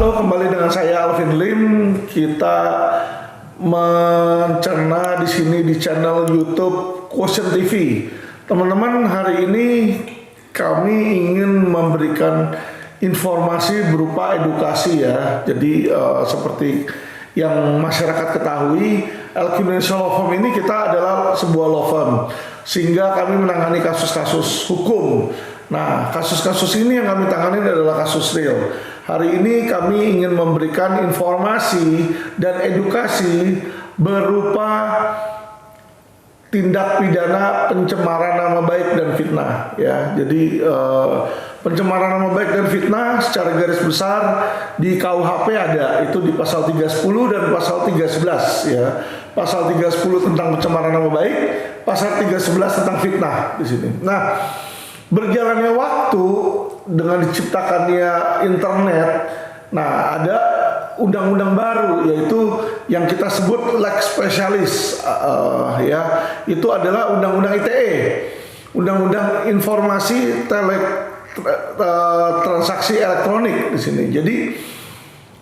Halo, kembali dengan saya Alvin Lim. Kita mencerna di sini di channel YouTube Quotient TV. Teman-teman, hari ini kami ingin memberikan informasi berupa edukasi ya. Jadi seperti yang masyarakat ketahui, LQ National Law Firm ini kita adalah sebuah law firm, sehingga kami menangani kasus-kasus hukum. Nah, kasus-kasus ini yang kami tangani adalah kasus real. Hari ini kami ingin memberikan informasi dan edukasi berupa tindak pidana pencemaran nama baik dan fitnah ya. Jadi pencemaran nama baik dan fitnah secara garis besar di KUHP ada, itu di pasal 310 dan pasal 311 ya. Pasal 310 tentang pencemaran nama baik, pasal 311 tentang fitnah di sini. Nah, berjalannya waktu dengan diciptakannya internet, nah ada undang-undang baru yaitu yang kita sebut lex specialis ya, itu adalah undang-undang ITE, undang-undang informasi transaksi elektronik di sini. Jadi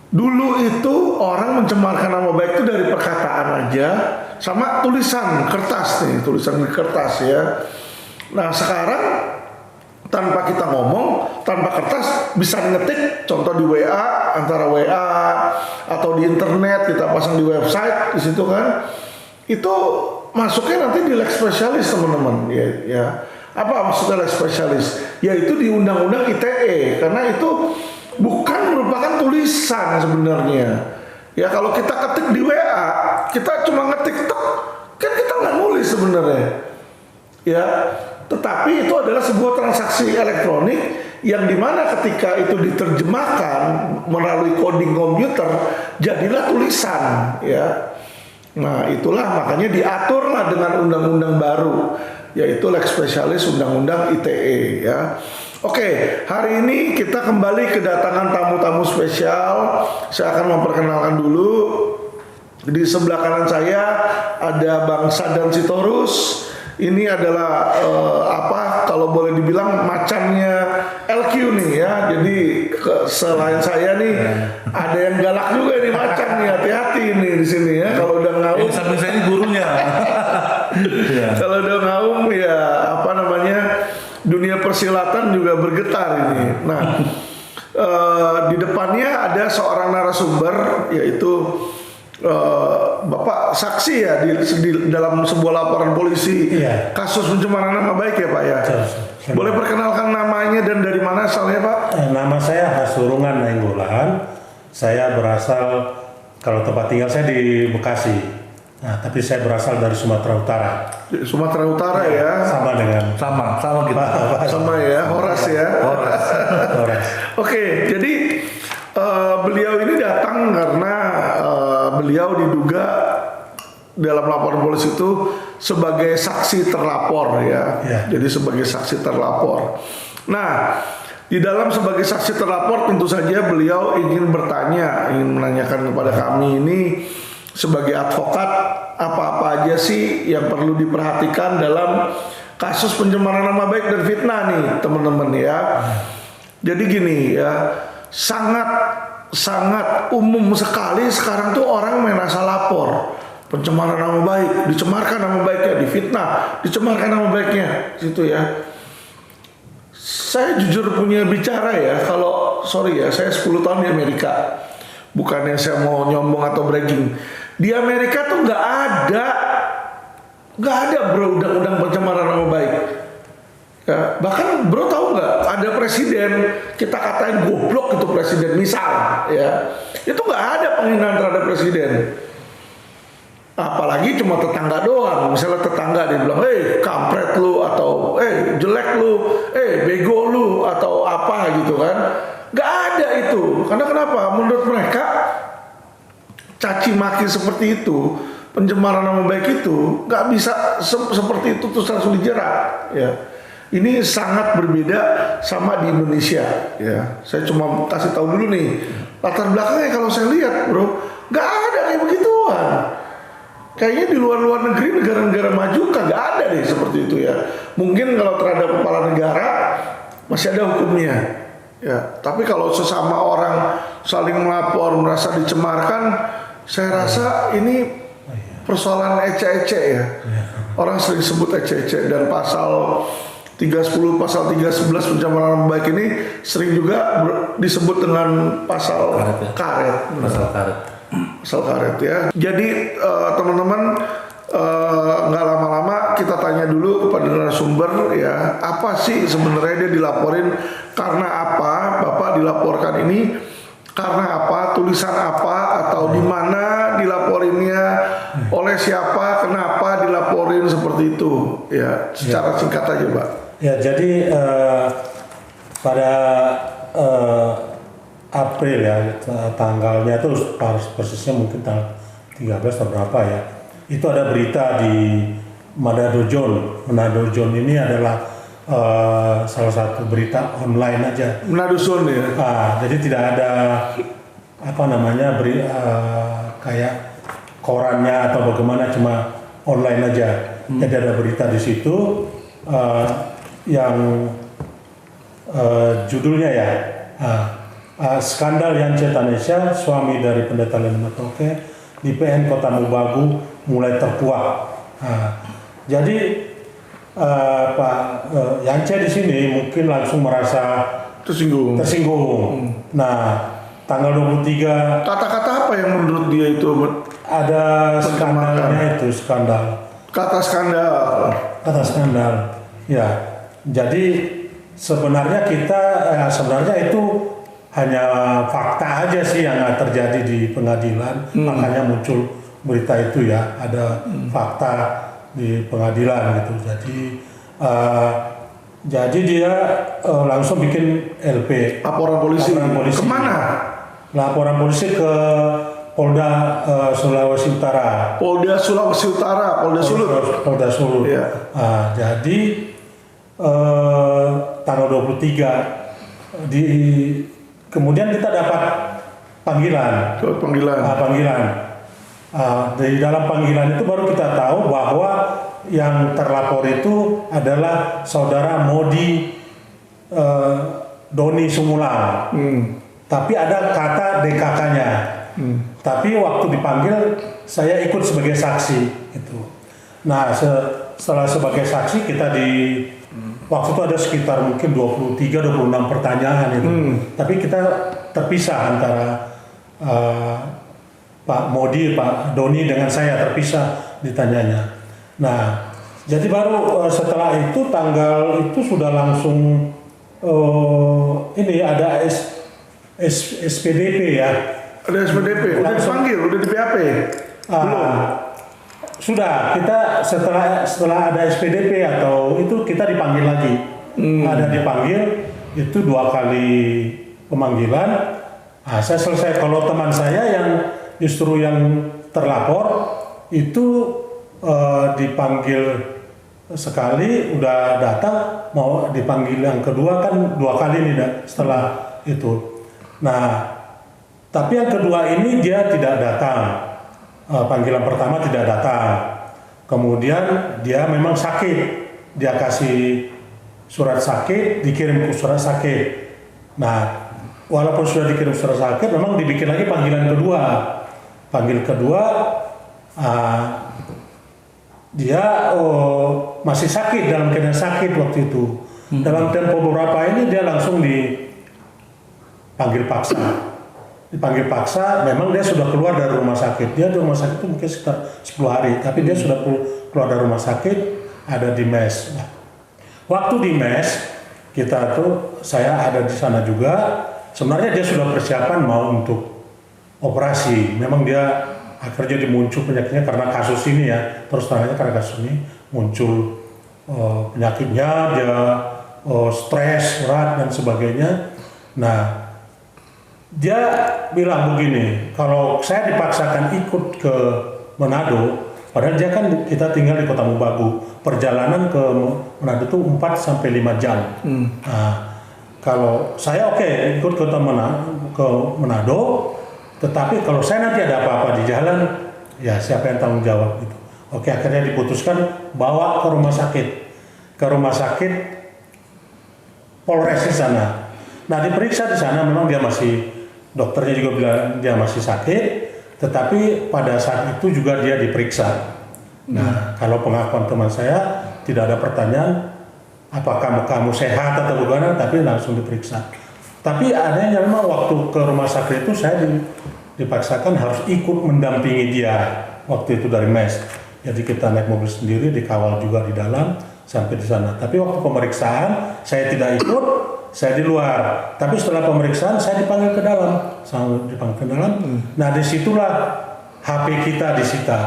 dulu itu orang mencemarkan nama baik itu dari perkataan aja sama tulisan kertas nih, tulisan di kertas ya. Nah sekarang tanpa kita ngomong, tanpa kertas, bisa ngetik, contoh di WA, antara WA atau di internet kita pasang di website di situ kan, itu masuknya nanti di lex specialis teman-teman ya. Apa maksudnya lex specialis? Yaitu di undang-undang ITE, karena itu bukan merupakan tulisan sebenarnya. Ya kalau kita ketik di WA, kita cuma ngetik tek, kan kita nggak nulis sebenarnya. Ya. Tetapi itu adalah sebuah transaksi elektronik yang dimana ketika itu diterjemahkan melalui coding komputer jadilah tulisan ya. Nah itulah makanya diaturlah dengan undang-undang baru yaitu lex specialis undang-undang ITE ya. Oke, hari ini kita kembali kedatangan tamu-tamu spesial. Saya akan memperkenalkan dulu. Di sebelah kanan saya ada Bang Sadam Sitorus. Ini adalah kalau boleh dibilang macannya LQ nih ya. Jadi selain saya nih ada yang galak juga nih macan nih, hati-hati nih di sini ya. Kalau udah ngaum, samping saya ini gurunya. Kalau udah ngaum ya dunia persilatan juga bergetar ini. Nah di depannya ada seorang narasumber yaitu Bapak saksi ya di dalam sebuah laporan polisi kasus pencemaran nama baik ya Pak ya. Boleh perkenalkan namanya dan dari mana asalnya Pak? Nama saya Hasurungan Nainggolan. Saya berasal, kalau tempat tinggal saya di Bekasi. Nah, tapi saya berasal dari Sumatera Utara. Sumatera Utara ya. Sama dengan sama kita. Sama ya, Horas ya. Horas. Oke, jadi beliau ini datang karena beliau diduga dalam laporan polisi itu sebagai saksi terlapor ya. Jadi sebagai saksi terlapor. Nah, di dalam sebagai saksi terlapor tentu saja beliau ingin bertanya, ingin menanyakan kepada kami ini sebagai advokat apa-apa aja sih yang perlu diperhatikan dalam kasus pencemaran nama baik dan fitnah nih teman-teman ya. Jadi gini ya, sangat umum sekali sekarang tuh orang main asal lapor. Pencemaran nama baik, dicemarkan nama baiknya, difitnah, dicemarkan nama baiknya, situ ya. Saya jujur punya bicara ya, saya 10 tahun di Amerika. Bukannya saya mau nyombong atau bragging. Di Amerika tuh nggak ada bro undang-undang pencemaran nama baik. Ya, bahkan bro tahu nggak ada presiden kita katain goblok itu presiden misal ya, itu nggak ada penghinaan terhadap presiden. Apalagi cuma tetangga doang, misalnya tetangga dia bilang, kampret lu atau jelek lu, bego lu atau apa gitu kan, nggak ada itu. Karena kenapa? Menurut mereka caci maki seperti itu, pencemaran nama baik itu nggak bisa seperti itu terus langsung dijerat ya. Ini sangat berbeda sama di Indonesia ya. Saya cuma kasih tahu dulu nih latar belakangnya. Kalau saya lihat bro, nggak ada kayak begituan. Kayaknya di luar negeri, negara-negara maju kagak ada deh seperti itu ya. Mungkin kalau terhadap kepala negara masih ada hukumnya Ya, tapi kalau sesama orang saling melapor merasa dicemarkan, saya rasa ini persoalan ece-ece ya. Orang sering sebut ece-ece, dan pasal 310, pasal 311 pencemaran nama baik ini sering juga disebut dengan pasal karet. Pasal karet. Pasal karet ya. Jadi teman-teman, nggak lama-lama kita tanya dulu kepada narasumber ya, apa sih sebenarnya dia dilaporin, karena apa Bapak dilaporkan ini, karena apa, tulisan apa, atau di mana dilaporinnya, oleh siapa, kenapa dilaporin seperti itu ya, secara singkat aja Pak. Ya, jadi pada April ya, tanggalnya itu persisnya mungkin tanggal 13 atau berapa ya, itu ada berita di Manado Zone ini adalah salah satu berita online aja. Manado Zone ya. Jadi tidak ada kayak korannya atau bagaimana, cuma online aja. Jadi ada berita di situ yang judulnya ya, skandal Yance Tanesha, suami dari Pendeta Len Matoke di PN Kota Mubagu mulai terkuak. Jadi Pak Yance di sini mungkin langsung merasa tersinggung. Nah, tanggal 23 Kata-kata apa yang menurut dia itu ada skandalnya, itu skandal. Kata skandal. Ya, jadi sebenarnya itu hanya fakta aja sih yang terjadi di pengadilan, makanya muncul berita itu ya, ada fakta di pengadilan gitu. Jadi dia langsung bikin LP. Laporan polisi. Kemana? Laporan polisi ke Polda Sulawesi Utara. Polda Sulut. Polda Sulut. Ya. Jadi tanggal 23 kemudian kita dapat panggilan. Di dalam panggilan itu baru kita tahu bahwa yang terlapor itu adalah saudara Modi Doni Sumulang. Tapi ada kata DKK-nya. Tapi waktu dipanggil saya ikut sebagai saksi itu. Nah, setelah sebagai saksi kita waktu itu ada sekitar mungkin 23-26 pertanyaan itu. Tapi kita terpisah antara Pak Modi, Pak Doni dengan saya terpisah ditanyanya. Nah, jadi baru setelah itu tanggal itu sudah langsung ini ada SPDP ya. Ada SPDP, udah dipanggil, udah di BAP. Belum. Sudah, kita setelah ada SPDP atau itu kita dipanggil lagi. Ada dipanggil itu 2 kali pemanggilan. Saya selesai. Kalau teman saya yang justru yang terlapor itu dipanggil sekali udah datang, mau dipanggil yang kedua kan 2 kali nih setelah itu. Nah, tapi yang kedua ini dia tidak datang. Panggilan pertama tidak datang. Kemudian dia memang sakit. Dia kasih surat sakit, dikirim ke surat sakit. Nah, walaupun sudah dikirim surat sakit, memang dibikin lagi panggilan kedua. Panggil kedua, dia masih sakit, dalam keadaan sakit waktu itu. Dalam tempo beberapa ini dia langsung dipanggil paksa. Dipanggil paksa, memang dia sudah keluar dari rumah sakit. Dia di rumah sakit itu mungkin sekitar 10 hari, tapi dia sudah keluar dari rumah sakit, ada di mes. Nah, waktu di mes, saya ada di sana juga. Sebenarnya dia sudah persiapan mau untuk operasi. Memang dia akhirnya muncul penyakitnya karena kasus ini ya. Terus terangnya karena kasus ini muncul penyakitnya, dia stres, berat dan sebagainya. Nah, dia bilang begini, kalau saya dipaksakan ikut ke Manado, padahal dia kan kita tinggal di Kota Mubagu, perjalanan ke Manado itu 4 sampai 5 jam. Nah, kalau saya ikut ke Manado, tetapi kalau saya nanti ada apa-apa di jalan, ya siapa yang tanggung jawab gitu. Akhirnya diputuskan bawa ke rumah sakit Polres di sana. Nah diperiksa di sana memang dia masih, dokternya juga bilang dia masih sakit, tetapi pada saat itu juga dia diperiksa. Nah kalau pengakuan teman saya tidak ada pertanyaan apakah kamu sehat atau bagaimana, tapi langsung diperiksa. Tapi adanya memang waktu ke rumah sakit itu saya dipaksakan harus ikut mendampingi dia waktu itu dari mes. Jadi kita naik mobil sendiri, dikawal juga di dalam sampai di sana. Tapi waktu pemeriksaan saya tidak ikut, saya di luar. Tapi setelah pemeriksaan saya dipanggil ke dalam, Nah disitulah HP kita disita.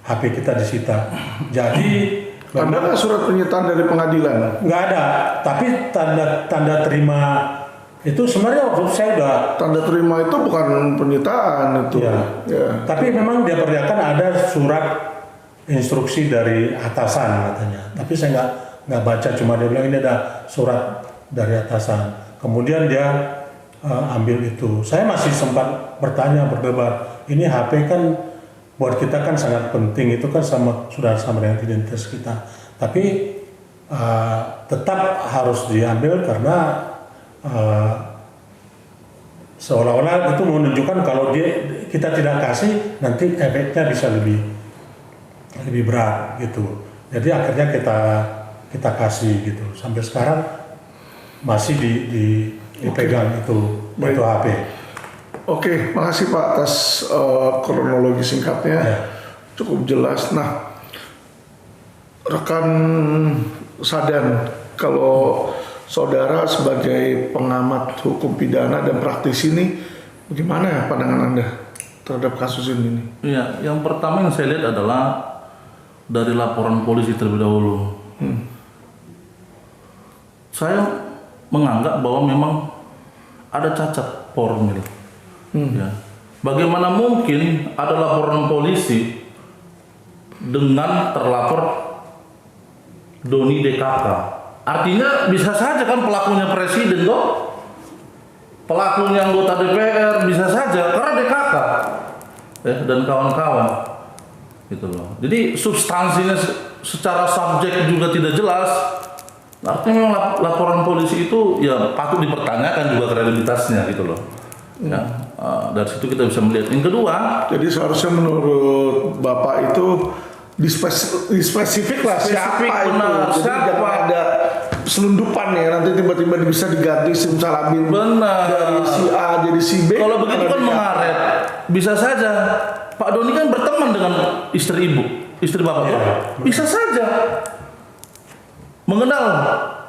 HP kita disita. Jadi ada nggak surat penyitaan dari pengadilan? nggak ada. Tapi tanda terima itu sebenarnya waktu saya udah. Tanda terima itu bukan penyitaan itu. Ya. Tapi memang dia perlihatkan ada surat instruksi dari atasan katanya. Tapi saya nggak baca, cuma dia bilang ini ada surat dari atasan. Kemudian dia ambil itu. Saya masih sempat bertanya, berdebat. Ini HP kan buat kita kan sangat penting, itu kan sudah sama dengan identitas kita. Tapi tetap harus diambil karena seolah-olah itu menunjukkan kalau kita tidak kasih nanti efeknya bisa lebih berat gitu. Jadi akhirnya kita kasih gitu. Sampai sekarang masih dipegang itu HP. Oke, makasih Pak atas kronologi singkatnya. Ya. Cukup jelas. Nah, rekan Sadan, kalau saudara sebagai pengamat hukum pidana dan praktisi ini, bagaimana ya pandangan Anda terhadap kasus ini? Iya, yang pertama yang saya lihat adalah dari laporan polisi terlebih dahulu. Saya menganggap bahwa memang ada cacat formil. Ya. Bagaimana mungkin ada laporan polisi dengan terlapor Doni DKK? Artinya bisa saja kan pelakunya presiden toh, pelakunya anggota DPR bisa saja karena DKK dan kawan-kawan gitu loh. Jadi substansinya secara subjek juga tidak jelas. Artinya memang laporan polisi itu ya patut dipertanyakan juga kredibilitasnya gitu loh. Ya, dari situ kita bisa melihat. Yang kedua, jadi seharusnya menurut Bapak itu dispesifik lah siapa benar, itu. Jadi jangan ada selundupan ya, nanti tiba-tiba bisa diganti simsalabim dari si A jadi si B. Kalau begitu kan mengaret. Bisa saja Pak Doni kan berteman dengan istri Bapak. Ya. Bisa saja mengenal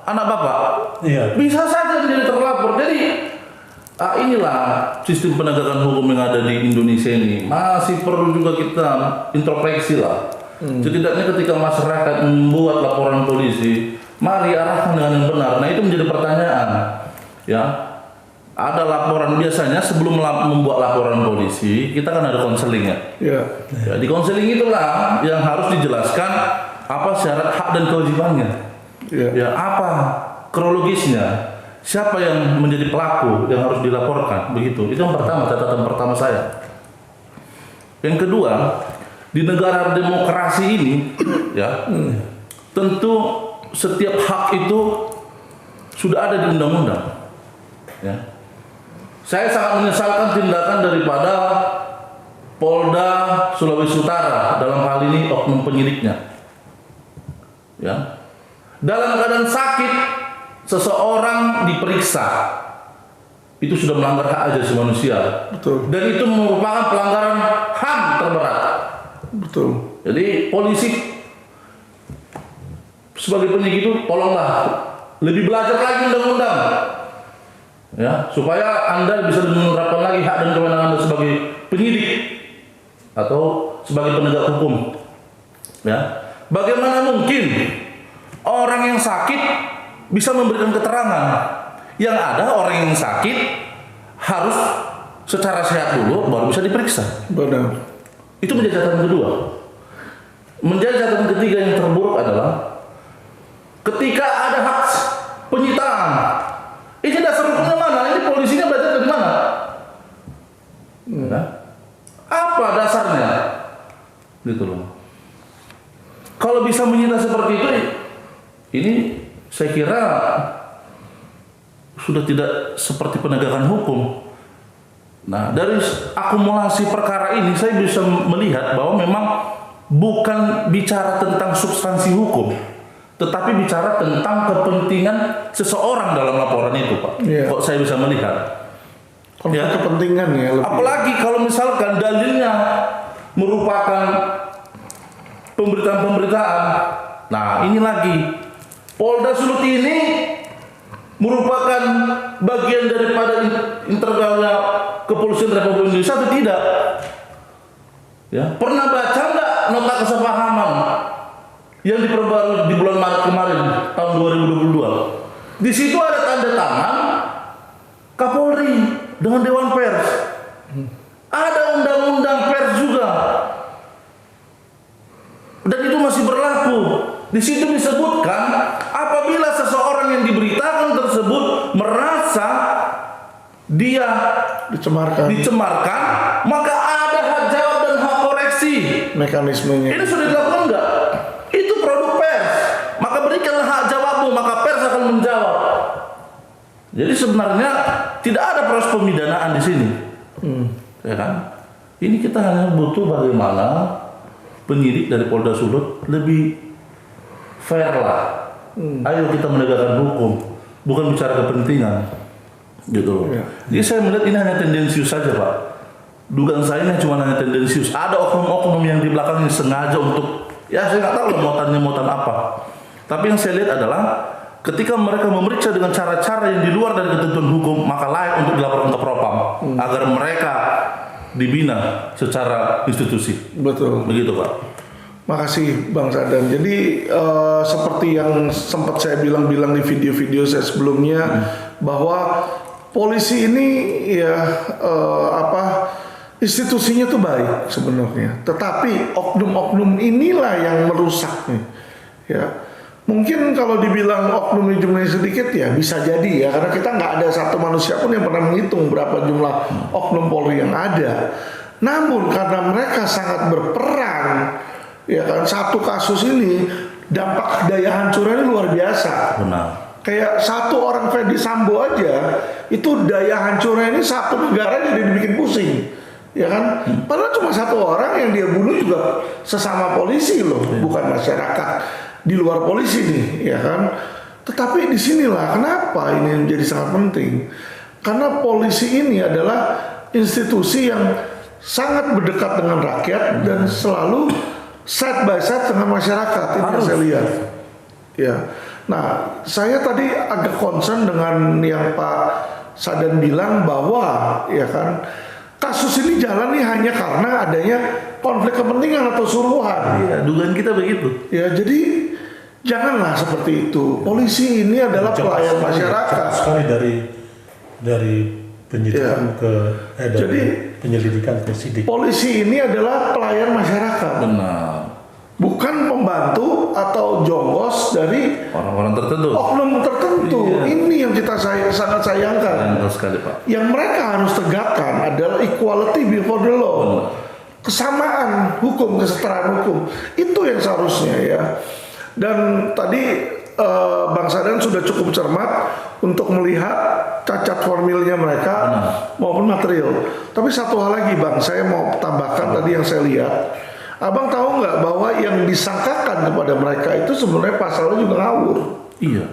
anak Bapak. Iya. Bisa saja menjadi terlapor. Jadi inilah sistem penegakan hukum yang ada di Indonesia ini. Masih perlu juga kita introspeksi lah. Setidaknya ketika masyarakat membuat laporan polisi, mari arahkan dengan yang benar. Nah itu menjadi pertanyaan. Ya, ada laporan biasanya sebelum membuat laporan polisi, kita kan ada konseling ya. Ya, di konseling itulah yang harus dijelaskan apa syarat hak dan kewajibannya. Ya, apa kronologisnya. Siapa yang menjadi pelaku yang harus dilaporkan, begitu. Itu yang pertama, catatan pertama saya. Yang kedua, di negara demokrasi ini, ya, tentu setiap hak itu sudah ada di undang-undang. Ya. Saya sangat menyesalkan tindakan daripada Polda Sulawesi Utara dalam hal ini oknum penyidiknya. Ya. Dalam keadaan sakit, seseorang diperiksa, itu sudah melanggar hak asasi manusia. Betul. Dan itu merupakan pelanggaran HAM terberat. Betul. Jadi polisi sebagai penyidik itu tolonglah lebih belajar lagi undang-undang, ya, supaya Anda bisa menerapkan lagi hak dan kewenangan Anda sebagai penyidik atau sebagai penegak hukum. Ya, bagaimana mungkin orang yang sakit bisa memberikan keterangan? Yang ada orang yang sakit harus secara sehat dulu baru bisa diperiksa. Benar. Itu menjadi catatan kedua. Menjadi catatan ketiga yang terburuk adalah ketika ada hak penyitaan. Ini dasar hukumnya mana? Ini polisinya belajar dari mana? Nah, apa dasarnya? Gitu loh. Kalau bisa menyita seperti itu, ini saya kira sudah tidak seperti penegakan hukum. Nah, dari akumulasi perkara ini saya bisa melihat bahwa memang bukan bicara tentang substansi hukum, tetapi bicara tentang kepentingan seseorang dalam laporan itu, Pak. Iya. Kok saya bisa melihat? Konflik kepentingan ya lebih. Apalagi kalau misalkan dalilnya merupakan pemberitaan-pemberitaan. Nah, ini lagi. Polda Sulut ini merupakan bagian daripada internalnya Kepolisian Republik Indonesia atau tidak? Ya, pernah baca nggak nota kesepahaman yang diperbarui di bulan Maret kemarin tahun 2022? Di situ ada tanda tangan Kapolri dengan Dewan Pers. Ada undang-undang pers juga. Dan itu masih berlaku. Di situ disebutkan apabila seseorang yang diberitakan tersebut merasa dia dicemarkan, maka ada hak jawab dan hak koreksi. Mekanismenya. Ini sudah dilakukan enggak? Itu produk pers. Maka berikanlah hak jawabmu, maka pers akan menjawab. Jadi sebenarnya tidak ada proses pemidanaan di sini. Ya kan? Ini kita hanya butuh bagaimana penyidik dari Polda Sulut lebih fair lah. Ayo kita menegakkan hukum, bukan bicara kepentingan, gitu loh. Ya. Jadi saya melihat ini hanya tendensius saja, Pak. Dugaan saya ini cuma hanya tendensius. Ada oknum-oknum yang di belakangnya sengaja untuk, ya saya nggak tahu lah muatan apa. Tapi yang saya lihat adalah ketika mereka memeriksa dengan cara-cara yang di luar dari ketentuan hukum, maka layak untuk dilaporkan ke Propam agar mereka dibina secara institusi. Betul. Begitu, Pak. Makasih Bang Sadam. Jadi seperti yang sempat saya bilang di video-video saya sebelumnya bahwa polisi ini ya institusinya tuh baik sebenarnya. Tetapi oknum-oknum inilah yang merusak nih. Ya. Mungkin kalau dibilang oknum jumlahnya sedikit ya bisa jadi ya, karena kita nggak ada satu manusia pun yang pernah menghitung berapa jumlah oknum Polri yang ada. Namun karena mereka sangat berperan, ya kan, satu kasus ini dampak daya hancurnya luar biasa. Benar. Kayak satu orang Ferdi Sambo aja itu daya hancurnya ini satu negara jadi dibikin pusing, ya kan? Padahal cuma satu orang yang dia bunuh juga sesama polisi loh, bukan masyarakat di luar polisi nih, ya kan? Tetapi disinilah kenapa ini menjadi sangat penting, karena polisi ini adalah institusi yang sangat berdekat dengan rakyat dan selalu side by side dengan masyarakat. Ini yang saya lihat. Ya. Nah, saya tadi agak concern dengan yang Pak Sadan bilang bahwa ya kan kasus ini jalan nih hanya karena adanya konflik kepentingan atau suruhan. Iya, dugaan kita begitu. Ya, jadi janganlah seperti itu. Polisi ini adalah pelayan masyarakat. Sekali dari penyidikan Jadi penyelidikan ke sidik. Polisi ini adalah pelayan masyarakat. Benar. Bukan pembantu atau jongos dari Orang-orang tertentu. oknum tertentu. Iya. Ini yang kita sangat sayangkan. Benar sekali, Pak. Yang mereka harus tegakkan adalah equality before the law. Kesamaan hukum, kesetaraan hukum. Itu yang seharusnya ya. Dan tadi Bang Sadan sudah cukup cermat untuk melihat cacat formilnya mereka maupun material. Tapi satu hal lagi Bang, saya mau tambahkan tadi yang saya lihat. Abang tahu nggak bahwa yang disangkakan kepada mereka itu sebenarnya pasalnya juga ngawur. Iya.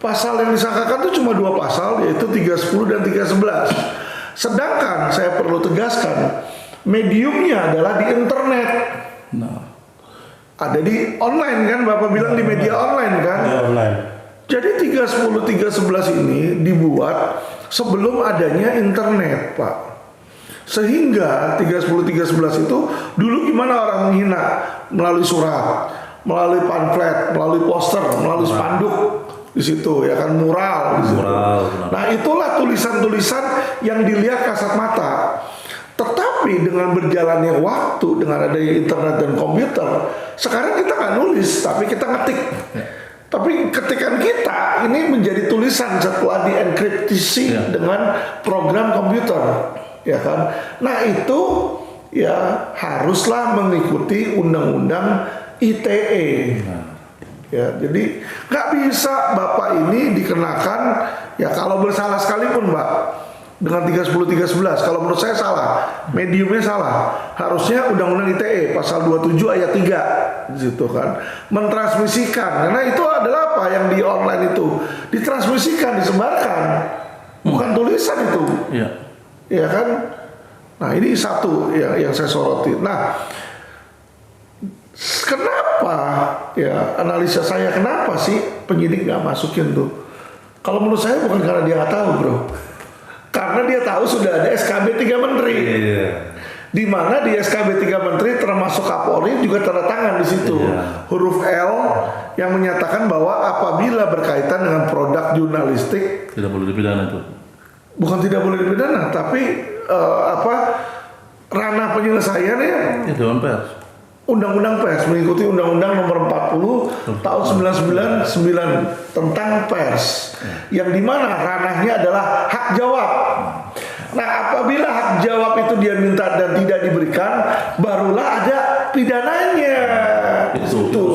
Pasal yang disangkakan itu cuma 2 pasal, yaitu 310 dan 311. Sedangkan saya perlu tegaskan, mediumnya adalah di internet. Nah, Ada di online kan, Bapak bilang di media online kan. Media online. Jadi 310, 311 ini dibuat sebelum adanya internet, Pak. Sehingga 310, 311 itu dulu gimana orang menghina? Melalui surat, melalui pamflet, melalui poster, melalui spanduk di situ ya kan, mural di situ. Nah, itulah tulisan-tulisan yang dilihat kasat mata. Tetapi dengan berjalannya waktu, dengan adanya internet dan komputer, sekarang kita nggak nulis, tapi kita ngetik. Tapi ketikan kita ini menjadi tulisan setelah dienkripsi dengan program komputer, ya kan? Nah itu ya haruslah mengikuti undang-undang ITE. Ya, jadi nggak bisa Bapak ini dikenakan ya kalau bersalah sekalipun Mbak dengan 310 311 kalau menurut saya salah, mediumnya salah. Harusnya Undang-Undang ITE pasal 27 ayat 3 di situ kan mentransmisikan, karena itu adalah apa yang di online itu ditransmisikan, disebarkan, bukan tulisan itu. Iya. Ya kan? Nah, ini satu yang saya soroti. Nah, kenapa ya analisa saya kenapa sih penyidik nggak masukin tuh? Kalau menurut saya bukan karena dia nggak tahu, bro. Karena dia tahu sudah ada SKB 3 Menteri. Di mana di SKB 3 Menteri termasuk Kapolri juga tanda tangan di situ. Huruf L yang menyatakan bahwa apabila berkaitan dengan produk jurnalistik Tidak boleh dipidana itu. bukan tidak boleh dipidana, tapi ranah penyelesaiannya Ya, Dewan Pers. Undang-Undang Pers mengikuti Undang-Undang Nomor 40 Tahun 1999 tentang pers, yang dimana ranahnya adalah hak jawab. Nah, apabila hak jawab itu dia minta dan tidak diberikan, barulah ada pidananya. Itu.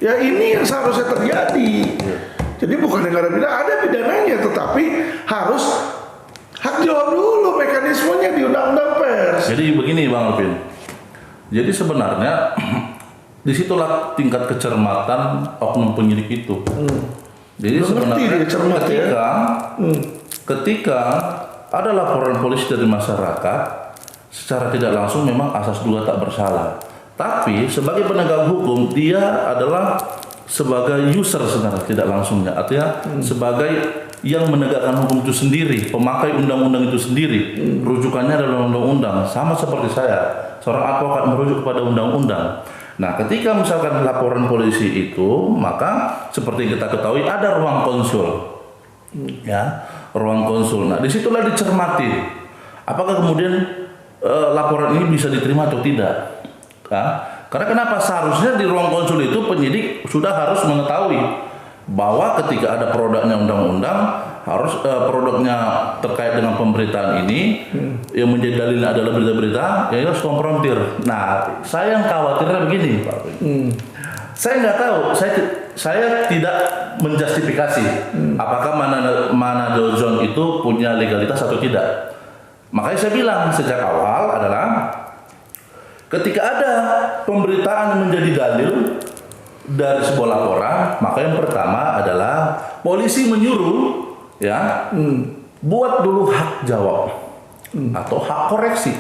Ya ini yang seharusnya terjadi. Jadi bukan yang ada pidana, ada pidananya, tetapi harus hak jawab dulu mekanismenya di Undang-Undang Pers. Jadi begini Bang Alvin. Jadi sebenarnya disitulah tingkat kecermatan oknum penyidik itu. Jadi Udah sebenarnya ngerti dia cermat, ketika ada laporan polisi dari masyarakat, secara tidak langsung memang asas duga tak bersalah. Tapi sebagai penegak hukum dia adalah sebagai user sebenarnya tidak langsungnya, artinya sebagai yang menegakkan hukum itu sendiri, pemakai undang-undang itu sendiri. Rujukannya adalah undang-undang, sama seperti saya, seorang advokat merujuk kepada undang-undang. Nah, ketika misalkan laporan polisi itu, maka seperti yang kita ketahui ada ruang konsul, ya, ruang konsul. Nah, disitulah dicermati, apakah kemudian laporan ini bisa diterima atau tidak. Nah, karena kenapa seharusnya di ruang konsul itu penyidik sudah harus mengetahui bahwa ketika ada produknya undang-undang harus produknya terkait dengan pemberitaan ini yang menjadi dalil adalah berita-berita, ya harus konfrontir. Nah, saya yang khawatirnya begini, Pak. Saya nggak tahu, saya tidak menjustifikasi apakah Manado Zone itu punya legalitas atau tidak. Makanya saya bilang sejak awal adalah ketika ada pemberitaan yang menjadi dalil dari sebuah laporan, maka yang pertama adalah polisi menyuruh ya buat dulu hak jawab atau hak koreksi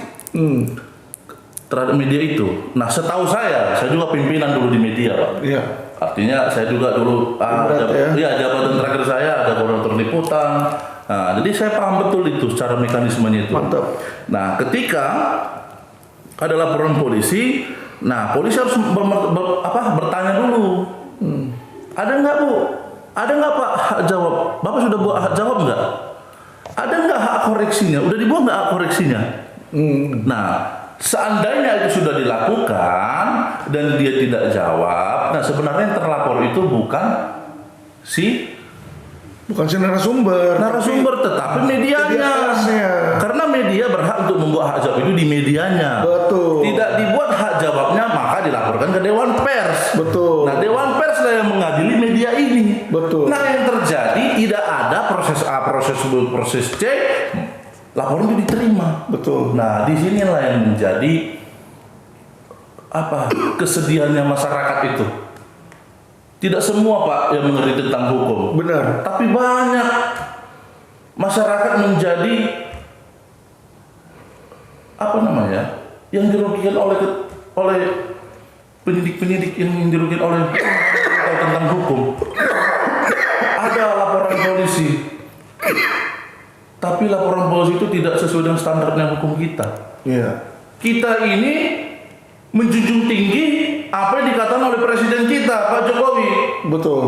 terhadap media itu. Nah, setahu saya juga pimpinan dulu di media, Pak. Iya. Artinya saya juga dulu jabatan terakhir saya ada koordinator liputan. Nah, jadi saya paham betul itu secara mekanismenya itu. Mantap. Nah, ketika ada laporan polisi, nah polisi harus bertanya dulu. Ada nggak Bu? Ada nggak Pak hak jawab? Bapak sudah buat hak jawab nggak? Ada nggak hak koreksinya? Udah dibuat nggak hak koreksinya? Nah, seandainya itu sudah dilakukan dan dia tidak jawab, nah sebenarnya yang terlapor itu bukan si narasumber, tetapi medianya. Karena media berhak untuk membuat hak jawab itu di medianya. Betul. Tidak dibuat hak jawabnya maka dilaporkan ke Dewan Pers. Betul. Nah, Dewan Pers lah yang mengadili media ini. Betul. Nah, yang terjadi tidak ada proses A, proses B, proses C, laporan itu diterima. Betul. Nah, disinilah yang menjadi kesedihannya masyarakat itu. Tidak semua Pak yang mengerti tentang hukum. Benar. Tapi banyak masyarakat menjadi yang dirugikan oleh penyidik-penyidik yang dirugikan oleh tentang hukum. Ada laporan polisi, tapi laporan polisi itu tidak sesuai dengan standarnya hukum kita. Iya. Kita ini menjunjung tinggi apa yang dikatakan oleh presiden kita, Pak Jokowi. Betul.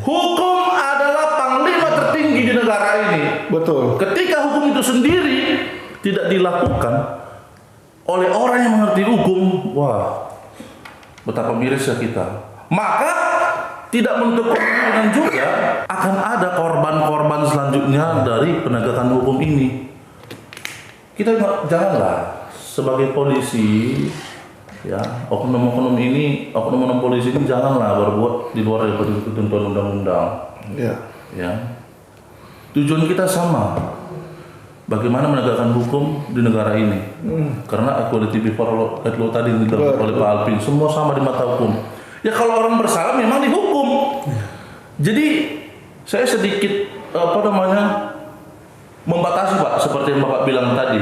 Hukum adalah panglima tertinggi di negara ini. Betul. Ketika hukum itu sendiri tidak dilakukan oleh orang yang mengerti hukum, wah, betapa mirisnya kita. Maka tidak menutup kemungkinan juga akan ada korban-korban selanjutnya dari penegakan hukum ini. Kita janganlah sebagai polisi Ya, oknum-oknum ini, oknum-oknum polisi ini janganlah berbuat di luar daripada ketentuan undang-undang. Ya. Ya, tujuan kita sama. Bagaimana menegakkan hukum di negara ini? Karena equality before law tadi yang dibilang oleh Pak Alvin, semua sama di mata hukum. Ya kalau orang bersalah memang dihukum. Jadi saya sedikit membatasi Pak, seperti yang Bapak bilang tadi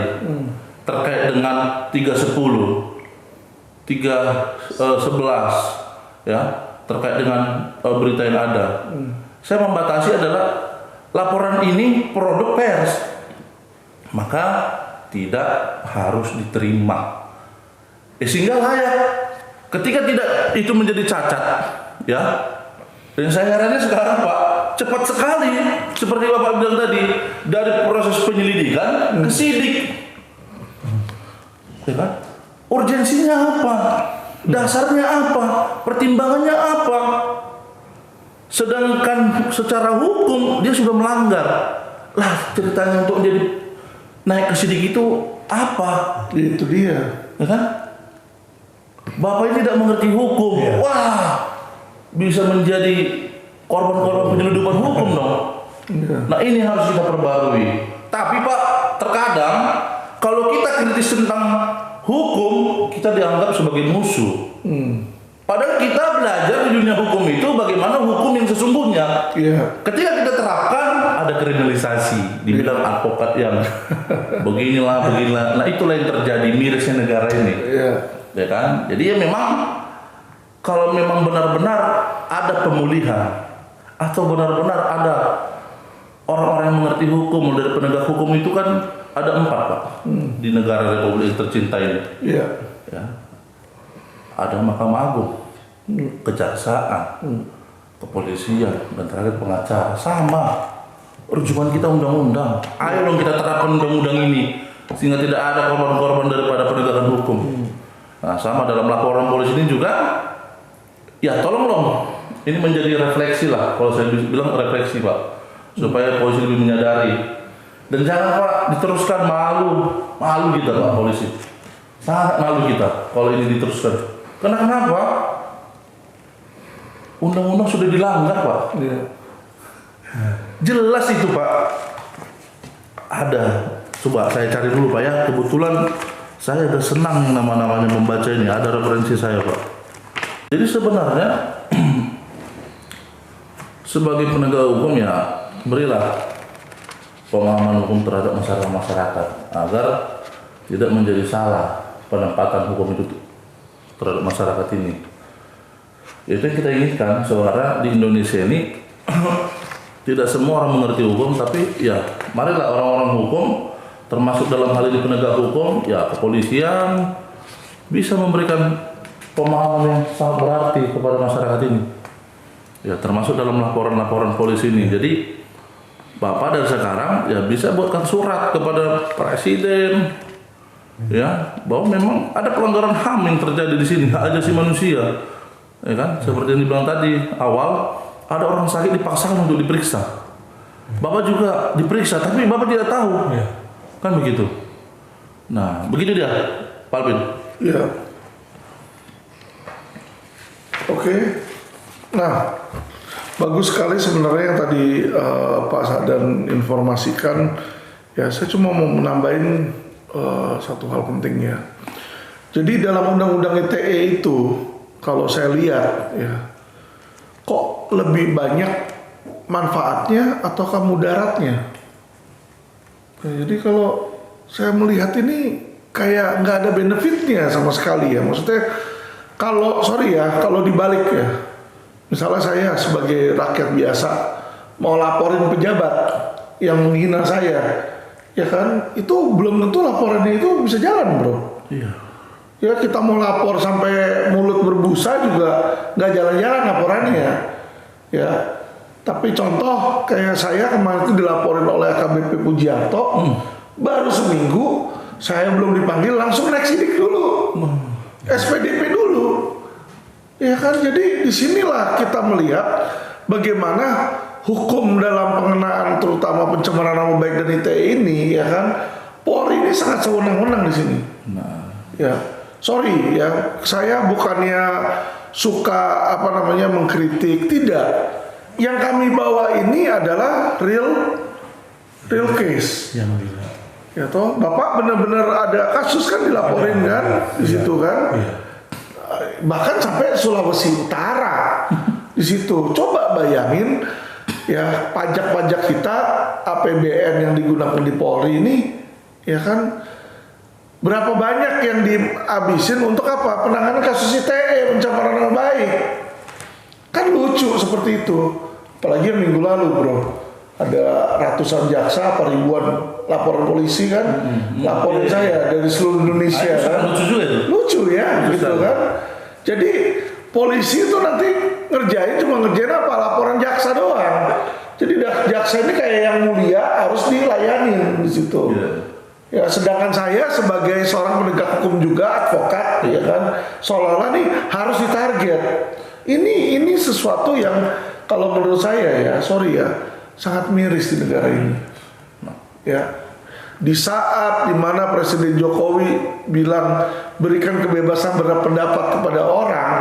terkait dengan 310. 311 ya terkait dengan berita yang ada. Saya membatasi adalah laporan ini produk pers, maka tidak harus diterima. Sehingga layak. Ketika tidak itu menjadi cacat, ya. Dan saya herannya sekarang Pak, cepat sekali seperti Bapak bilang tadi dari proses penyelidikan ke sidik, ya kan? Urgensinya apa? Dasarnya apa? Pertimbangannya apa? Sedangkan secara hukum dia sudah melanggar. Lah ceritanya untuk jadi naik ke sidik itu apa? Itu dia. Ya kan? Bapak ini tidak mengerti hukum. Iya. Wah, bisa menjadi korban-korban penyeludupan hukum dong. Iya. Nah ini harus kita perbarui. Tapi Pak, terkadang kalau kita kritis tentang hukum, kita dianggap sebagai musuh. Padahal kita belajar di dunia hukum itu bagaimana hukum yang sesungguhnya. Iya. Ketika kita terapkan, ada kriminalisasi, dibilang advokat yang beginilah. Nah itulah yang terjadi mirisnya negara ini, Iya. ya kan? Jadi ya memang kalau memang benar-benar ada pemulihan atau benar-benar ada orang-orang yang mengerti hukum dari penegak hukum itu kan ada 4 Pak di negara Republik tercinta ini. Iya. Ya. Ada Mahkamah Agung, Kejaksaan, Kepolisian, dan terakhir pengacara. Sama. Rujukan kita undang-undang. Ayo dong kita terapkan undang-undang ini sehingga tidak ada korban-korban daripada penegakan hukum. Nah, sama dalam laporan polisi ini juga. Ya, tolong dong. Ini menjadi refleksi lah. Kalau saya bilang refleksi Pak, supaya polisi lebih menyadari. Dan jangan Pak diteruskan, malu kita Pak polisi. Sangat malu kita kalau ini diteruskan. Kenapa? Undang-undang sudah dilanggar Pak. Iya. Jelas itu Pak. Ada. Coba saya cari dulu Pak ya. Kebetulan saya udah senang nama-namanya membaca ini. Ada referensi saya Pak. Jadi sebenarnya sebagai penegak hukum ya berilah pemahaman hukum terhadap masyarakat agar tidak menjadi salah penempatan hukum itu terhadap masyarakat ini. Itu yang kita inginkan. Sebenarnya di Indonesia ini tidak semua orang mengerti hukum, tapi ya marilah orang-orang hukum termasuk dalam hal ini penegak hukum, ya kepolisian bisa memberikan pemahaman yang sangat berarti kepada masyarakat ini. Ya termasuk dalam laporan-laporan polisi ini. Jadi Bapak dari sekarang ya bisa buatkan surat kepada Presiden ya bahwa memang ada pelanggaran HAM yang terjadi di sini, hak asasi manusia, ya kan? Seperti yang dibilang tadi awal, ada orang sakit dipaksakan untuk diperiksa. Bapak juga diperiksa, tapi Bapak tidak tahu, kan begitu. Nah, begitu dia, Pak Alvin. Ya. Oke. Nah, bagus sekali sebenarnya yang tadi Pak Sadan informasikan. Ya, saya cuma mau menambahin satu hal pentingnya. Jadi dalam Undang-Undang ITE itu, kalau saya lihat, ya, kok lebih banyak manfaatnya ataukah mudaratnya? Ya, jadi kalau saya melihat ini kayak nggak ada benefitnya sama sekali ya. Maksudnya kalau kalau dibalik ya, misalnya saya sebagai rakyat biasa mau laporin pejabat yang menghina saya, ya kan, itu belum tentu laporannya itu bisa jalan bro. Iya. Ya kita mau lapor sampai mulut berbusa juga nggak jalan-jalan laporannya. Ya, tapi contoh kayak saya kemarin itu dilaporin oleh AKBP Pujiarto, baru seminggu saya belum dipanggil langsung naik sidik dulu, SPDP dulu. Ya kan, jadi disinilah kita melihat bagaimana hukum dalam pengenaan terutama pencemaran nama baik dan ITE ini, ya kan, Polri ini sangat sewenang-wenang di sini. Nah, Ya, sorry ya, saya bukannya suka mengkritik, tidak. Yang kami bawa ini adalah real case. Yang gila. Ya toh, Bapak benar-benar ada kasus kan dilaporin kan di situ kan. Iya. Bahkan sampai Sulawesi Utara di situ. Coba bayangin ya, pajak-pajak kita, APBN yang digunakan di Polri ini ya kan, berapa banyak yang dihabisin untuk apa? Penanganan kasus ITE, pencemaran nama baik. Kan lucu seperti itu. Apalagi yang minggu lalu, Bro. Ada ratusan jaksa, apa ribuan laporan polisi kan, laporin saya dari seluruh Indonesia kan. Lucu juga itu. Lucu ya, gitu kan. Jadi polisi itu nanti cuma ngerjain apa? Laporan jaksa doang. Jadi jaksa ini kayak yang mulia harus dilayanin di situ. Ya, sedangkan saya sebagai seorang penegak hukum juga, advokat, ya kan, seolah-olah nih harus ditarget. Ini sesuatu yang kalau menurut saya ya, sorry ya, sangat miris di negara ini. Ya, di saat dimana Presiden Jokowi bilang berikan kebebasan berpendapat kepada orang,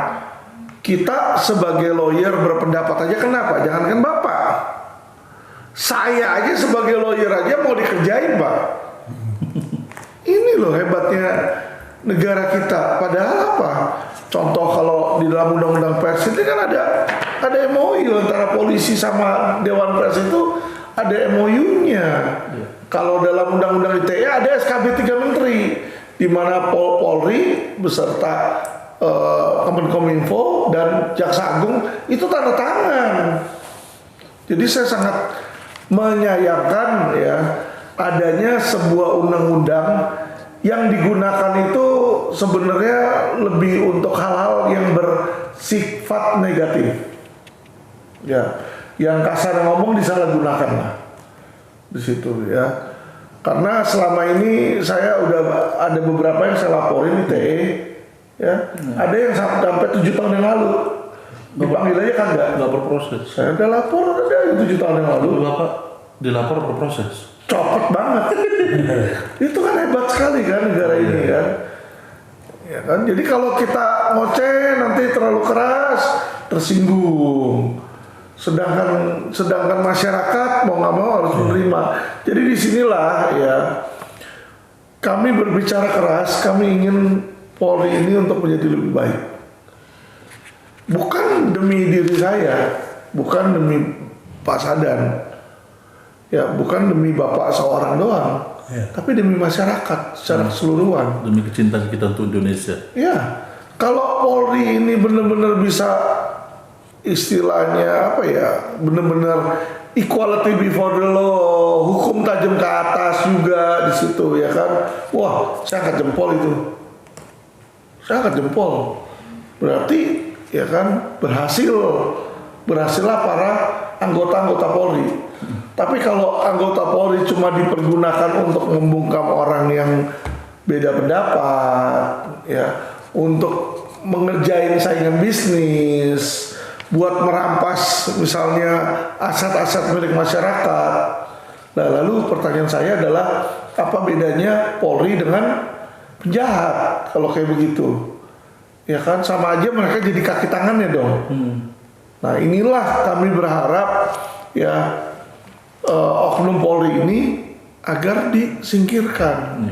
kita sebagai lawyer berpendapat aja, kenapa? Jangankan Bapak, saya aja sebagai lawyer aja mau dikerjain, Pak. Ini loh hebatnya negara kita. Padahal apa? Contoh kalau di dalam undang-undang pers itu kan ada MOU antara polisi sama Dewan Pers, itu ada MOU-nya. Kalau dalam undang-undang ITE ada SKB 3 Menteri, di mana Polri beserta Kemenkominfo dan Jaksa Agung itu tanda tangan. Jadi saya sangat menyayangkan ya adanya sebuah undang-undang yang digunakan itu sebenarnya lebih untuk hal-hal yang bersifat negatif. Ya, yang kasar ngomong disalahgunakan lah di situ ya. Karena selama ini saya udah ada beberapa yang saya laporin ITE ya. Ada yang sampai 7 tahun yang lalu dipanggil aja kan nggak berproses. Saya udah lapor ada yang 7 tahun yang lalu. Bapak dilapor berproses. Copot banget. Itu kan hebat sekali kan negara ini kan. Ya kan. Jadi kalau kita ngoceh nanti terlalu keras, tersinggung. Sedangkan masyarakat mau nggak mau harus menerima. Jadi disinilah ya kami berbicara keras. Kami ingin Polri ini untuk menjadi lebih baik. Bukan demi diri saya, bukan demi Pak Sadan. Ya, bukan demi Bapak seorang doang, tapi demi masyarakat secara keseluruhan. Demi kecintaan kita untuk Indonesia. Ya, kalau Polri ini benar-benar bisa istilahnya apa ya, benar-benar equality before the law, hukum tajam ke atas juga di situ ya kan. Wah, saya angkat jempol itu. Saya angkat jempol. Berarti ya kan berhasillah para anggota-anggota Polri. Tapi kalau anggota Polri cuma dipergunakan untuk membungkam orang yang beda pendapat, ya, untuk mengerjain saingan bisnis, buat merampas misalnya aset-aset milik masyarakat. Nah, lalu pertanyaan saya adalah apa bedanya Polri dengan penjahat kalau kayak begitu? Ya kan, sama aja mereka jadi kaki tangannya dong. Nah, inilah kami berharap ya oknum Polri ini agar disingkirkan.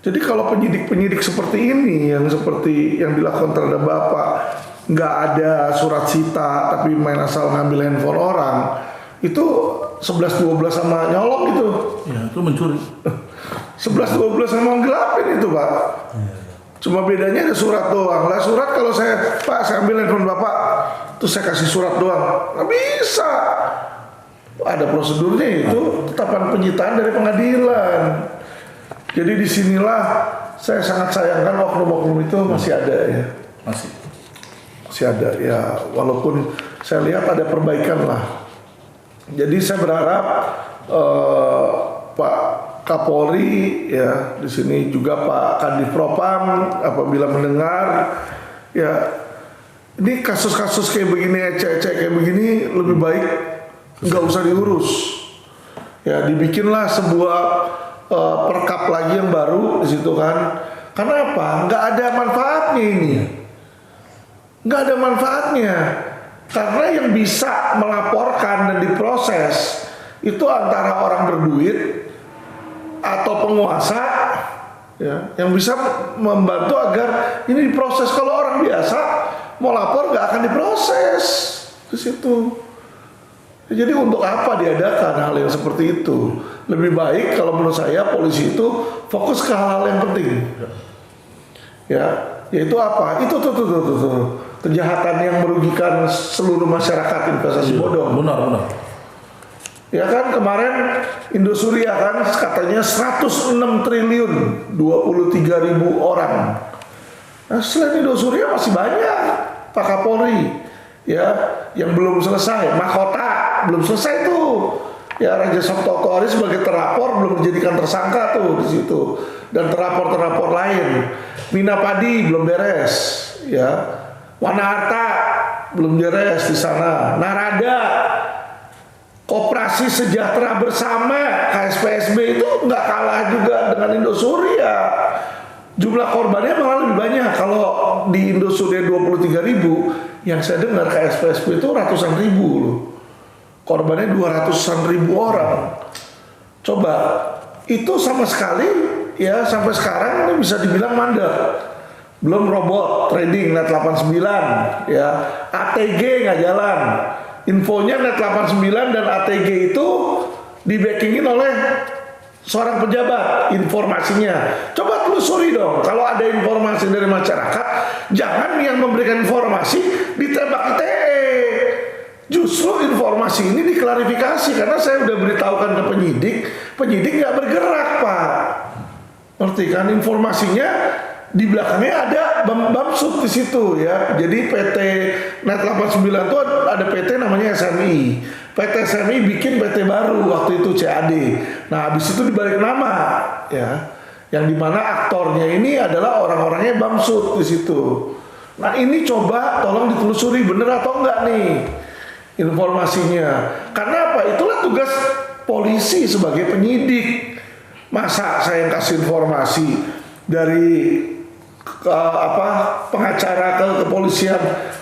Jadi kalau penyidik-penyidik seperti ini yang seperti yang dilakukan terhadap Bapak, nggak ada surat sita tapi main asal ngambil handphone orang, itu 11-12 sama nyolong gitu. Ya, itu mencuri. 11-12 sama nggelapin itu, Pak. Cuma bedanya ada surat doang. Lah surat kalau Pak saya ambil handphone Bapak, terus saya kasih surat doang, nggak bisa. Ada prosedurnya, itu tetapan penyitaan dari pengadilan. Jadi disinilah saya sangat sayangkan oknum-oknum itu masih ada ya. Masih ada ya, walaupun saya lihat ada perbaikan lah. Jadi saya berharap Pak Kapolri ya, di sini juga Pak Kadif Propam apabila mendengar ya, ini kasus-kasus kayak begini, ecek-ecek kayak begini lebih baik nggak usah diurus. Ya, dibikinlah sebuah perkap lagi yang baru di situ kan, Karena apa? Nggak ada manfaatnya ini. Nggak ada manfaatnya. Karena yang bisa melaporkan dan diproses itu antara orang berduit atau penguasa, ya, yang bisa membantu agar ini diproses. Kalau orang biasa mau lapor nggak akan diproses di situ. Jadi untuk apa diadakan hal yang seperti itu? Lebih baik kalau menurut saya polisi itu fokus ke hal-hal yang penting. Ya, yaitu apa? Itu tuh. Kejahatan yang merugikan seluruh masyarakat, investasi bodong. Benar. Ya kan kemarin Indosuria kan katanya 106 triliun 23.000 orang. Nah selain Indosuria masih banyak Pak Kapolri ya yang belum selesai. Mahkota belum selesai tuh. Ya Raja Sabtoto Ari sebagai terlapor belum dijadikan tersangka tuh di situ dan terlapor lain. Mina Padi belum beres ya. Wanaharta belum beres di sana. Narada, Koperasi Sejahtera Bersama KSPSB itu nggak kalah juga dengan Indosuria. Jumlah korbannya malah lebih banyak. Kalau di Indosuria 23.000, yang saya dengar KSPSB itu ratusan ribu loh. Korbannya 200-an ribu orang. Coba itu sama sekali ya sampai sekarang ini bisa dibilang mandek. Belum robot trading net 89 ya. ATG nggak jalan. Infonya net 89 dan ATG itu dibackingin oleh seorang pejabat informasinya. Coba telusuri dong. Kalau ada informasi dari masyarakat, jangan yang memberikan informasi ditembak ITE. Justru informasi ini diklarifikasi karena saya udah beritahukan ke penyidik nggak bergerak Pak. Ngerti kan informasinya di belakangnya ada Bamsud di situ ya. Jadi PT Net 89 itu ada PT namanya SMI. PT SMI bikin PT baru waktu itu CAD. Nah, habis itu dibalik nama ya. Yang dimana aktornya ini adalah orang-orangnya Bamsud di situ. Nah, ini coba tolong ditelusuri bener atau enggak nih informasinya. Karena apa? Itulah tugas polisi sebagai penyidik. Masa saya kasih informasi dari pengacara ke kepolisian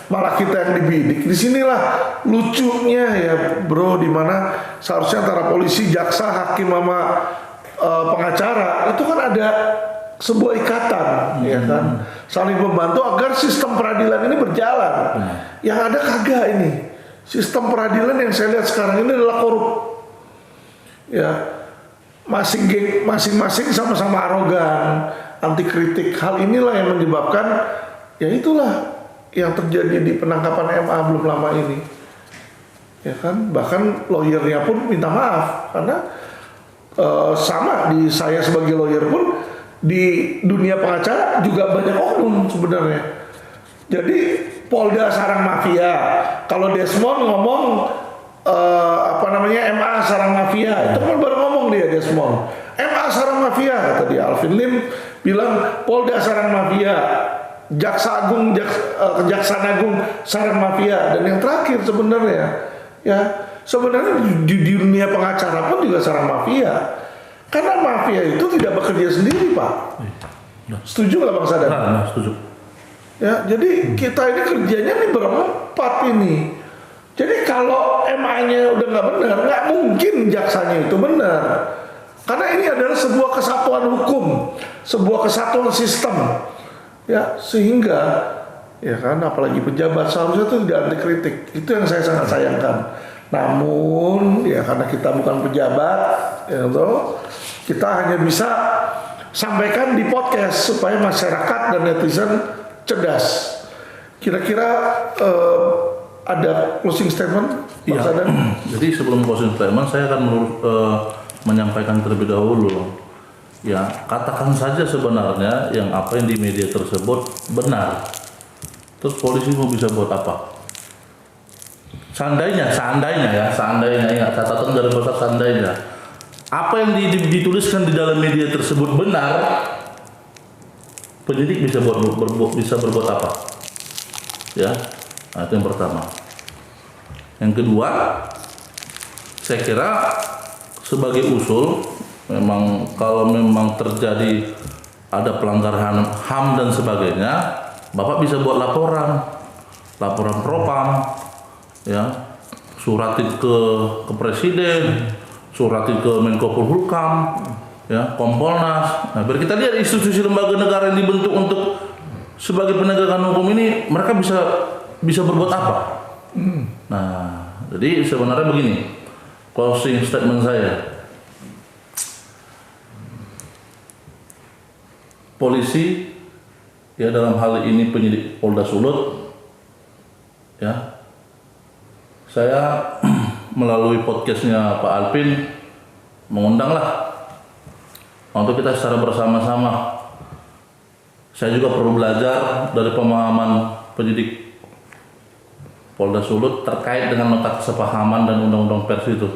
malah kita yang dibidik. Disinilah lucunya ya bro, dimana seharusnya antara polisi, jaksa, hakim sama pengacara itu kan ada sebuah ikatan ya kan, saling membantu agar sistem peradilan ini berjalan. Yang ada kagak ini sistem peradilan yang saya lihat sekarang ini adalah korup ya, masing-masing sama-sama arogan, anti kritik. Hal inilah yang menyebabkan ya itulah yang terjadi di penangkapan MA belum lama ini ya kan. Bahkan lawyernya pun minta maaf karena sama di saya sebagai lawyer pun di dunia pengacara juga banyak oknum sebenarnya. Jadi Polda sarang mafia, kalau Desmond ngomong MA sarang mafia, itu kan baru ngomong dia Desmond MA sarang mafia, kata dia. Alvin Lim bilang Polda sarang mafia, Kejaksaan Agung sarang mafia, dan yang terakhir sebenarnya ya sebenarnya di dunia pengacara pun juga sarang mafia, karena mafia itu tidak bekerja sendiri Pak. Setuju nggak Bang Sadar? Nah, setuju. Ya, jadi kita ini kerjanya nih berempat ini. Jadi kalau MA-nya udah nggak benar, nggak mungkin jaksanya itu benar. Karena ini adalah sebuah kesatuan hukum, sebuah kesatuan sistem. Ya, sehingga ya kan apalagi pejabat seharusnya itu tidak anti kritik. Itu yang saya sangat sayangkan. Namun ya karena kita bukan pejabat, ya toh, kita hanya bisa sampaikan di podcast supaya masyarakat dan netizen cerdas. Kira-kira ada closing statement, Pak Sadar? Jadi sebelum closing statement saya akan menyampaikan terlebih dahulu. Ya, katakan saja sebenarnya yang apa yang di media tersebut benar. Terus polisi mau bisa buat apa? Seandainya ingat catatan dari Bapak, seandainya apa yang dituliskan di dalam media tersebut benar, penyidik bisa berbuat apa? Ya, nah, itu yang pertama. Yang kedua, saya kira sebagai usul, memang kalau memang terjadi ada pelanggaran HAM dan sebagainya, Bapak bisa buat laporan propam, ya, suratin ke Presiden, suratin ke Menko Polhukam, ya, Kompolnas. Nah, biar kita lihat institusi lembaga negara yang dibentuk untuk sebagai penegakan hukum ini mereka bisa berbuat apa. Nah, jadi sebenarnya begini, closing statement saya. Polisi, ya, dalam hal ini penyidik Polda Sulut, ya, saya melalui podcastnya Pak Alvin mengundanglah untuk kita secara bersama-sama. Saya juga perlu belajar dari pemahaman penyidik Polda Sulut terkait dengan nota kesepahaman dan undang-undang pers itu.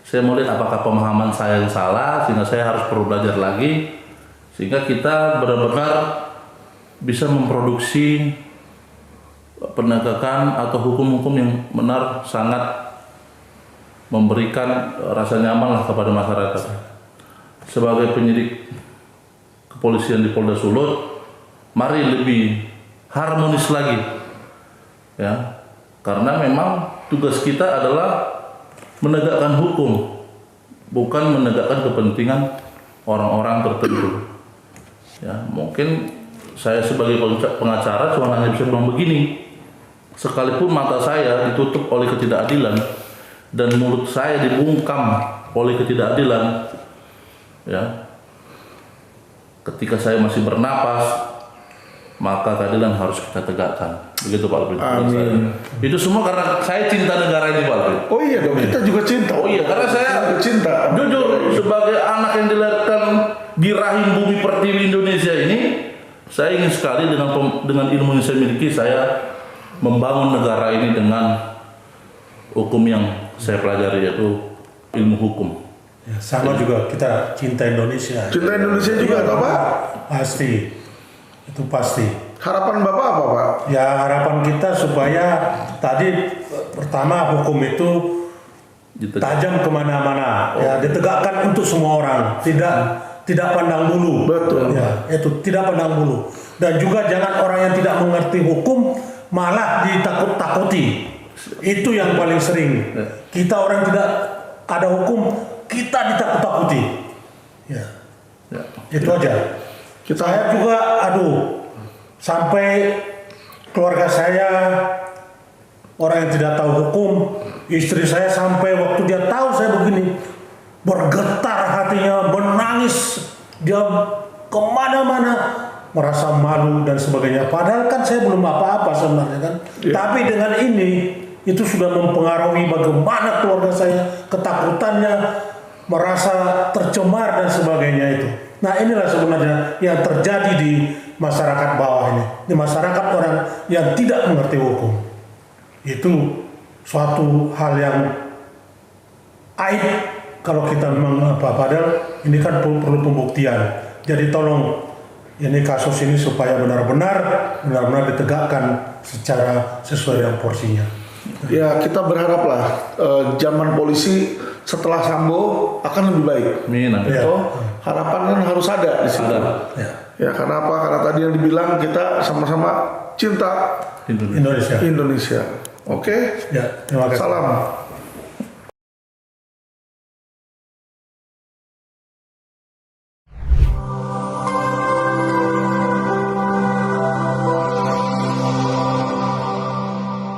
Saya mau lihat apakah pemahaman saya yang salah, sehingga saya harus perlu belajar lagi, sehingga kita benar-benar bisa memproduksi penegakan atau hukum-hukum yang benar sangat memberikan rasa nyaman lah kepada masyarakat. Sebagai penyidik kepolisian di Polda Sulut, mari lebih harmonis lagi, ya, karena memang tugas kita adalah menegakkan hukum, bukan menegakkan kepentingan orang-orang tertentu. Ya, mungkin saya sebagai pengacara cuma hanya bisa bilang begini, sekalipun mata saya ditutup oleh ketidakadilan dan mulut saya dibungkam oleh ketidakadilan, ya, ketika saya masih bernapas, maka keadilan harus kita tegakkan. Begitu Pak Alvin. Amin. Itu semua karena saya cinta negara ini Pak Alvin. Oh iya dong, kita juga cinta. Oh iya, karena saya juga cinta. jujur sebagai anak yang dilahirkan di rahim bumi pertiwi Indonesia ini, saya ingin sekali dengan ilmu yang saya miliki, saya membangun negara ini dengan hukum yang saya pelajari, yaitu ilmu hukum. Ya, sama juga kita cinta Indonesia. Cinta Indonesia juga atau Pak? Pasti, itu pasti. Harapan Bapak apa Pak? Ya, harapan kita supaya tadi pertama hukum itu tajam kemana-mana, ya, ditegakkan untuk semua orang, tidak pandang bulu. Betul. Ya, itu tidak pandang bulu. Dan juga jangan orang yang tidak mengerti hukum malah ditakut-takuti. Itu yang paling sering. Kita orang tidak ada hukum, kita ditakut-takuti. Ya, itu aja. Saya juga, sampai keluarga saya orang yang tidak tahu hukum, istri saya sampai waktu dia tahu saya begini bergetar hatinya, menangis, dia kemana-mana merasa malu dan sebagainya. Padahal kan saya belum apa-apa sebenarnya kan. Tapi dengan ini itu sudah mempengaruhi bagaimana keluarga saya, ketakutannya, merasa tercemar dan sebagainya itu. Nah, inilah sebenarnya yang terjadi di masyarakat bawah ini, di masyarakat orang yang tidak mengerti hukum. Itu suatu hal yang aib kalau kita memang padahal ini kan perlu pembuktian. Jadi tolong ini kasus ini supaya benar-benar ditegakkan secara sesuai dengan porsinya. Ya, kita berharaplah zaman polisi setelah Sambo akan lebih baik. Amin. Itu harapan kan harus ada di situ. Ya, karena apa? Karena tadi yang dibilang kita sama-sama cinta Indonesia. Oke. Ya, terima kasih. Salam.